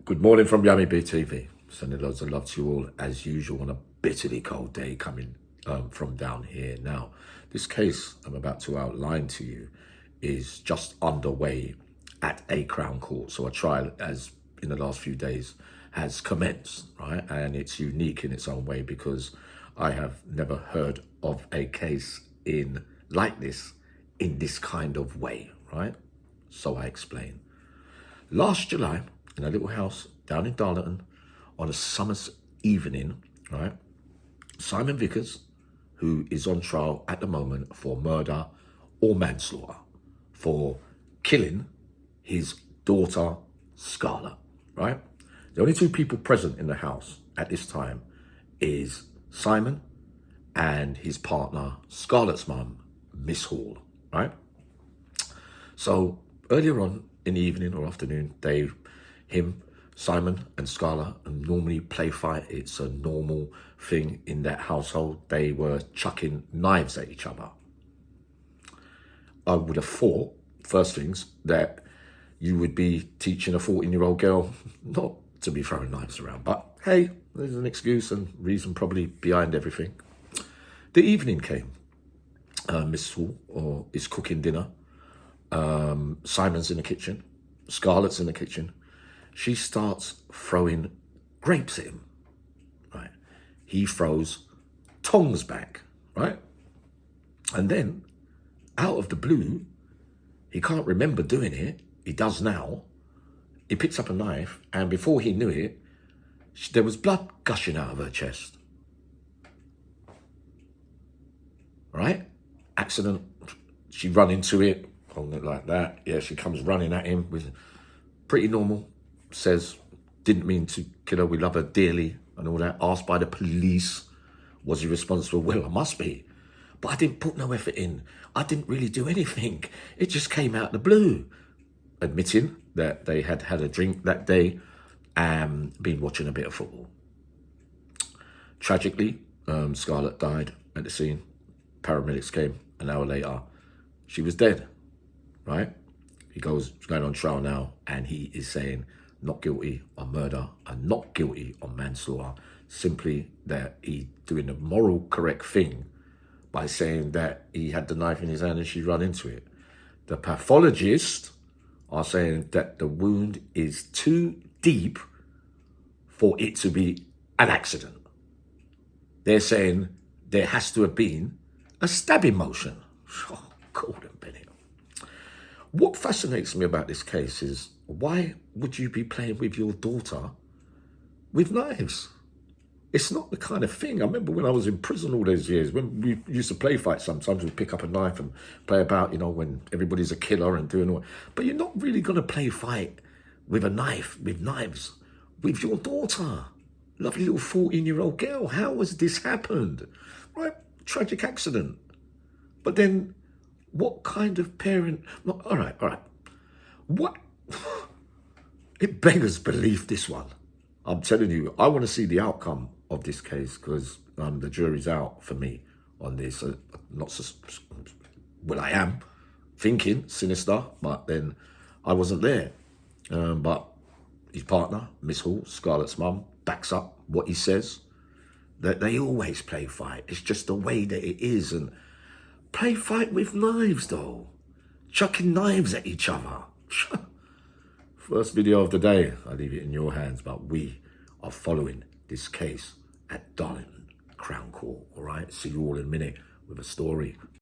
Good morning from Yummy BTV. Sending loads of love to you all as usual on a bitterly cold day coming from down here. Now, this case I'm about to outline to you is just underway at a Crown Court. So a trial, as in the last few days, has commenced, right? And it's unique in its own way because I have never heard of a case like this in this kind of way, right? So I explain. Last July, in a little house down in Darlington, on a summer's evening, right, Simon Vickers, who is on trial at the moment for murder or manslaughter, for killing his daughter, Scarlett, right? The only two people present in the house at this time is Simon and his partner, Scarlett's mum, Miss Hall, right? So earlier on in the evening or afternoon, Simon and Scarlett normally play fight. It's a normal thing in that household. They were chucking knives at each other. I would have thought, first things, that you would be teaching a 14-year-old girl not to be throwing knives around. But hey, there's an excuse and reason probably behind everything. The evening came. Miss Hall is cooking dinner. Simon's in the kitchen. Scarlett's in the kitchen. She starts throwing grapes at him, right? He throws tongs back, right? And then, out of the blue, he can't remember doing it. He does now. He picks up a knife, and before he knew it, there was blood gushing out of her chest. Right? Accident. She run into it, holding it like that. Yeah, she comes running at him with pretty normal. Says, didn't mean to kill her, we love her dearly and all that. Asked by the police, was he responsible? Well, I must be. But I didn't put no effort in. I didn't really do anything. It just came out of the blue. Admitting that they had had a drink that day and been watching a bit of football. Tragically, Scarlett died at the scene. Paramedics came an hour later. She was dead, right? He's going on trial now, and he is saying not guilty on murder and not guilty on manslaughter, simply that he doing the moral correct thing by saying that he had the knife in his hand and she ran into it. The pathologists are saying that the wound is too deep for it to be an accident. They're saying there has to have been a stabbing motion. Oh, Gordon Bennett. What fascinates me about this case is, why would you be playing with your daughter with knives? It's not the kind of thing. I remember when I was in prison all those years, when we used to play fight, sometimes we'd pick up a knife and play about, you know, when everybody's a killer and doing all. But you're not really going to play fight with a knife, with knives, with your daughter. Lovely little 14-year-old girl. How has this happened? Right? Tragic accident. But then, what kind of parent? All right. What? It beggars belief, this one. I'm telling you, I want to see the outcome of this case because the jury's out for me on this. Well, I am thinking sinister, but then I wasn't there. But his partner, Miss Hall, Scarlett's mum, backs up what he says. That they always play fight. It's just the way that it is. And play fight with knives, though. Chucking knives at each other. First video of the day. I leave it in your hands, but we are following this case at Darlington Crown Court. All right. See you all in a minute with a story.